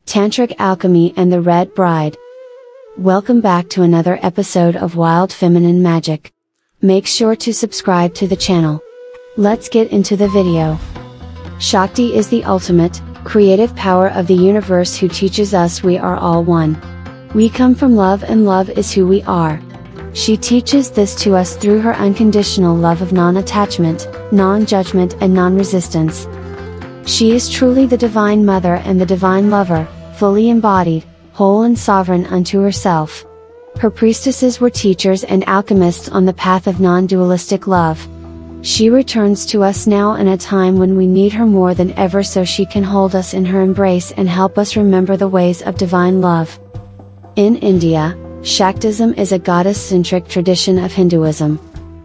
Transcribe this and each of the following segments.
Tantric Alchemy and the Red Bride. Welcome back to another episode of Wild Feminine Magic. Make sure to subscribe to the channel. Let's get into the video. Shakti is the ultimate, creative power of the universe who teaches us we are all one. We come from love and love is who we are. She teaches this to us through her unconditional love of non-attachment, non-judgment and non-resistance. She is truly the Divine Mother and the Divine Lover, fully embodied, whole and sovereign unto herself. Her priestesses were teachers and alchemists on the path of non-dualistic love. She returns to us now in a time when we need her more than ever so she can hold us in her embrace and help us remember the ways of divine love. In India, Shaktism is a goddess-centric tradition of Hinduism.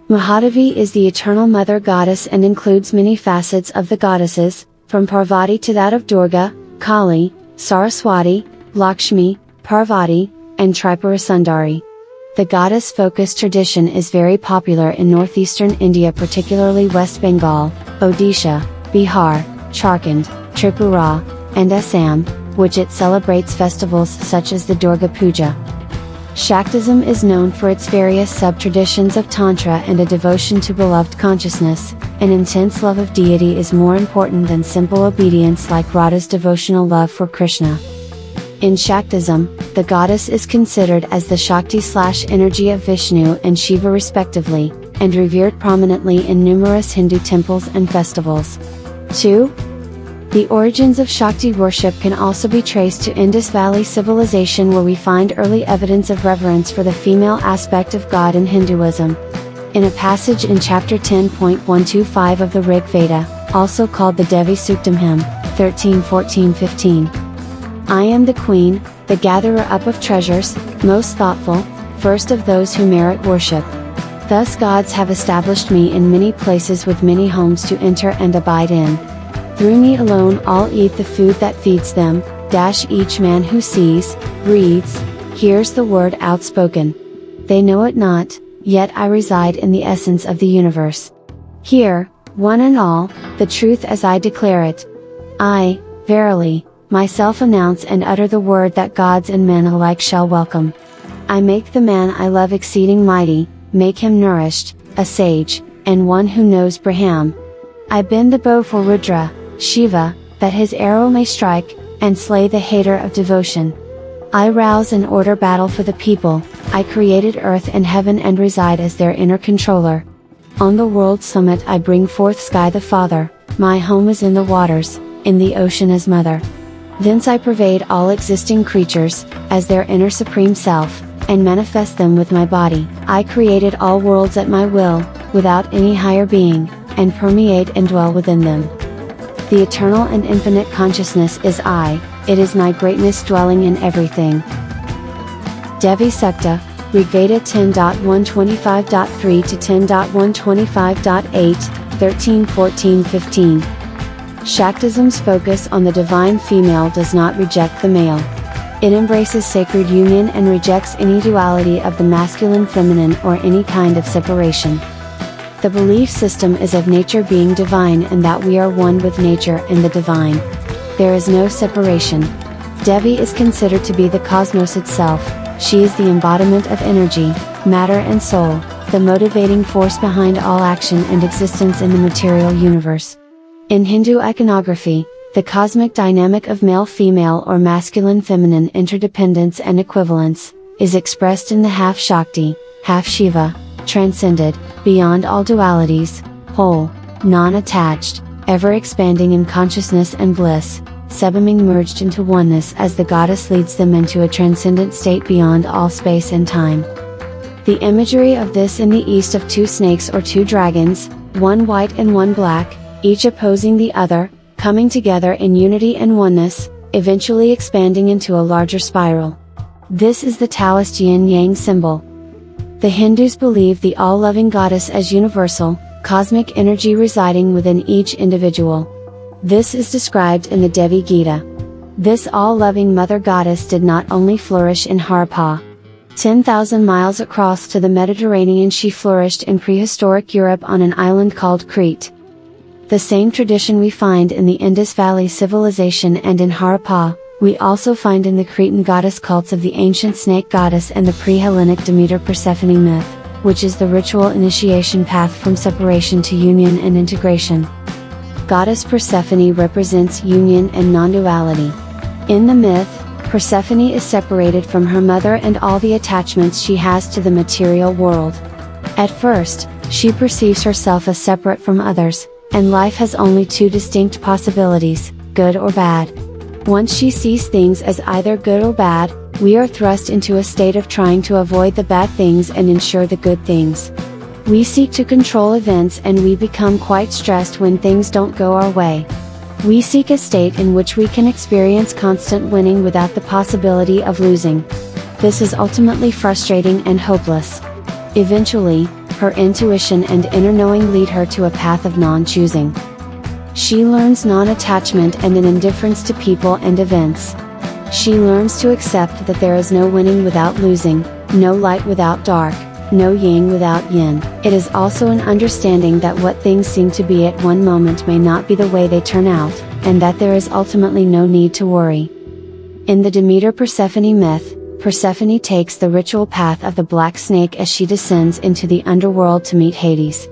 Mahadevi is the eternal mother goddess and includes many facets of the goddesses, from Parvati to that of Durga, Kali, Saraswati, Lakshmi, Parvati, and Tripura. The goddess-focused tradition is very popular in northeastern India, particularly West Bengal, Odisha, Bihar, Jharkhand, Tripura, and Assam, which it celebrates festivals such as the Durga Puja. Shaktism is known for its various sub-traditions of Tantra and a devotion to beloved consciousness. An intense love of deity is more important than simple obedience like Radha's devotional love for Krishna. In Shaktism, the goddess is considered as the Shakti/energy of Vishnu and Shiva respectively, and revered prominently in numerous Hindu temples and festivals. 2. The origins of Shakti worship can also be traced to Indus Valley civilization, where we find early evidence of reverence for the female aspect of God in Hinduism. In a passage in chapter 10.125 of the Rig Veda, also called the Devi Suktam hymn, 13:14-15. I am the queen, the gatherer up of treasures, most thoughtful, first of those who merit worship. Thus gods have established me in many places with many homes to enter and abide in. Through me alone all eat the food that feeds them, each man who sees, breathes, hears the word outspoken. They know it not, yet I reside in the essence of the universe. Hear, one and all, the truth as I declare it. I, verily, myself announce and utter the word that gods and men alike shall welcome. I make the man I love exceeding mighty, make him nourished, a sage, and one who knows Brahman. I bend the bow for Rudra, Shiva, that his arrow may strike, and slay the hater of devotion. I rouse and order battle for the people, I created earth and heaven and reside as their inner controller. On the world summit I bring forth Sky the Father, my home is in the waters, in the ocean as mother. Thence I pervade all existing creatures, as their inner supreme self, and manifest them with my body. I created all worlds at my will, without any higher being, and permeate and dwell within them. The eternal and infinite consciousness is I, it is my greatness dwelling in everything. Devi Sukta, Rig Veda 10.125.3 to 10.125.8, 13:14-15. Shaktism's focus on the divine female does not reject the male. It embraces sacred union and rejects any duality of the masculine-feminine or any kind of separation. The belief system is of nature being divine and that we are one with nature and the divine. There is no separation. Devi is considered to be the cosmos itself. She is the embodiment of energy, matter and soul, the motivating force behind all action and existence in the material universe. In Hindu iconography, the cosmic dynamic of male-female or masculine-feminine interdependence and equivalence, is expressed in the half Shakti, half Shiva, transcended, beyond all dualities, whole, non-attached, ever-expanding in consciousness and bliss, subliming merged into oneness as the goddess leads them into a transcendent state beyond all space and time. The imagery of this in the east of two snakes or two dragons, one white and one black, each opposing the other, coming together in unity and oneness, eventually expanding into a larger spiral. This is the Taoist yin-yang symbol. The Hindus believe the all-loving goddess as universal, cosmic energy residing within each individual. This is described in the Devi Gita. This all-loving mother goddess did not only flourish in Harappa. 10,000 miles across to the Mediterranean, she flourished in prehistoric Europe on an island called Crete. The same tradition we find in the Indus Valley civilization and in Harappa, We also find in the Cretan goddess cults of the ancient snake goddess and the pre-Hellenic Demeter Persephone myth, which is the ritual initiation path from separation to union and integration. Goddess Persephone represents union and non-duality. In the myth, Persephone is separated from her mother and all the attachments she has to the material world. At first, she perceives herself as separate from others, and life has only two distinct possibilities, good or bad. Once she sees things as either good or bad, we are thrust into a state of trying to avoid the bad things and ensure the good things. We seek to control events and we become quite stressed when things don't go our way. We seek a state in which we can experience constant winning without the possibility of losing. This is ultimately frustrating and hopeless. Eventually, her intuition and inner knowing lead her to a path of non-choosing. She learns non-attachment and an indifference to people and events. She learns to accept that there is no winning without losing, no light without dark, no yin without yin. It is also an understanding that what things seem to be at one moment may not be the way they turn out, and that there is ultimately no need to worry. In the Demeter Persephone myth, Persephone takes the ritual path of the black snake as she descends into the underworld to meet Hades.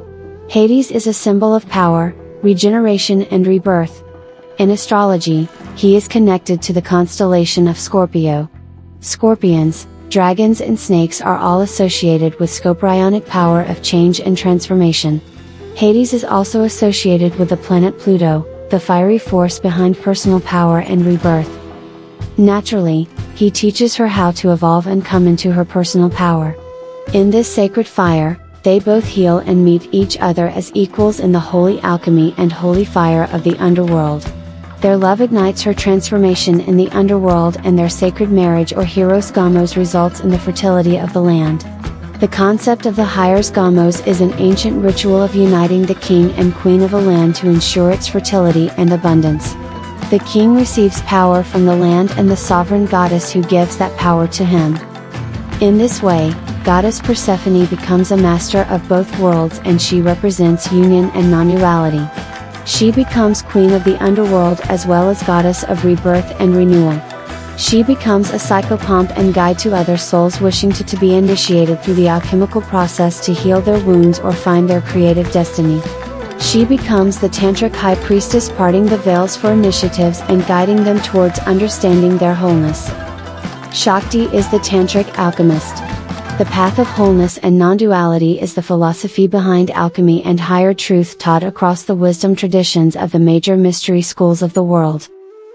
Hades is a symbol of power, regeneration and rebirth. In astrology, he is connected to the constellation of Scorpio. Scorpions, dragons and snakes are all associated with scorpionic power of change and transformation. Hades is also associated with the planet Pluto, the fiery force behind personal power and rebirth. Naturally, he teaches her how to evolve and come into her personal power. In this sacred fire, they both heal and meet each other as equals in the holy alchemy and holy fire of the underworld. Their love ignites her transformation in the underworld, and their sacred marriage or 𝐥𝐤𝐤𝐵𝐿 results in the fertility of the land. The concept of the 𝐥𝐤𝐤𝐵𝐿 is an ancient ritual of uniting the king and queen of a land to ensure its fertility and abundance. The king receives power from the land and the sovereign goddess who gives that power to him. In this way, Goddess Persephone becomes a master of both worlds, and she represents union and non-duality. She becomes queen of the underworld as well as goddess of rebirth and renewal. She becomes a psychopomp and guide to other souls wishing to be initiated through the alchemical process to heal their wounds or find their creative destiny. She becomes the Tantric High Priestess, parting the veils for initiatives and guiding them towards understanding their wholeness. Shakti is the Tantric Alchemist. The path of wholeness and non-duality is the philosophy behind alchemy and higher truth taught across the wisdom traditions of the major mystery schools of the world.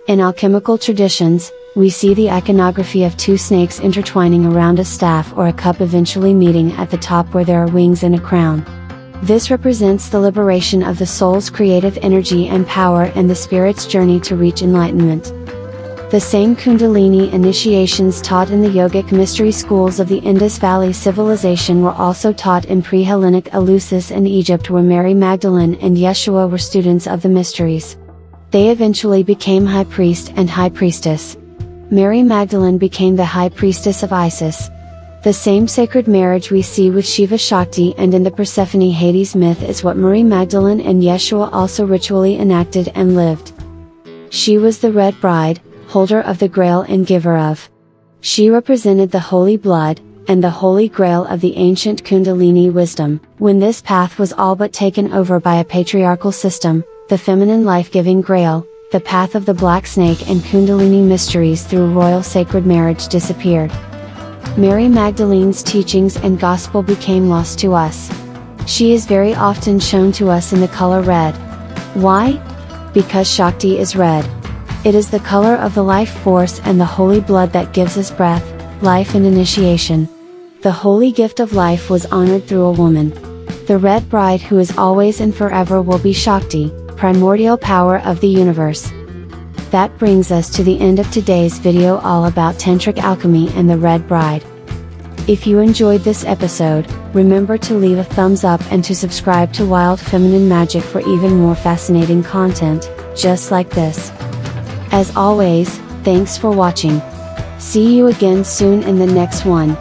In alchemical traditions, we see the iconography of two snakes intertwining around a staff or a cup, eventually meeting at the top where there are wings and a crown. This represents the liberation of the soul's creative energy and power and the spirit's journey to reach enlightenment. The same Kundalini initiations taught in the yogic mystery schools of the Indus Valley civilization were also taught in pre-Hellenic Eleusis and Egypt, where Mary Magdalene and Yeshua were students of the mysteries. They eventually became high priest and high priestess. Mary Magdalene became the high priestess of Isis. The same sacred marriage we see with Shiva Shakti and in the Persephone Hades myth is what Mary Magdalene and Yeshua also ritually enacted and lived. She was the Red Bride, holder of the Grail and giver of. She represented the holy blood, and the holy grail of the ancient Kundalini wisdom. When this path was all but taken over by a patriarchal system, the feminine life-giving grail, the path of the black snake and Kundalini mysteries through royal sacred marriage disappeared. Mary Magdalene's teachings and gospel became lost to us. She is very often shown to us in the color red. Why? Because Shakti is red. It is the color of the life force and the holy blood that gives us breath, life and initiation. The holy gift of life was honored through a woman. The Red Bride, who is always and forever, will be Shakti, primordial power of the universe. That brings us to the end of today's video all about Tantric Alchemy and the Red Bride. If you enjoyed this episode, remember to leave a thumbs up and to subscribe to Wild Feminine Magic for even more fascinating content, just like this. As always, thanks for watching. See you again soon in the next one.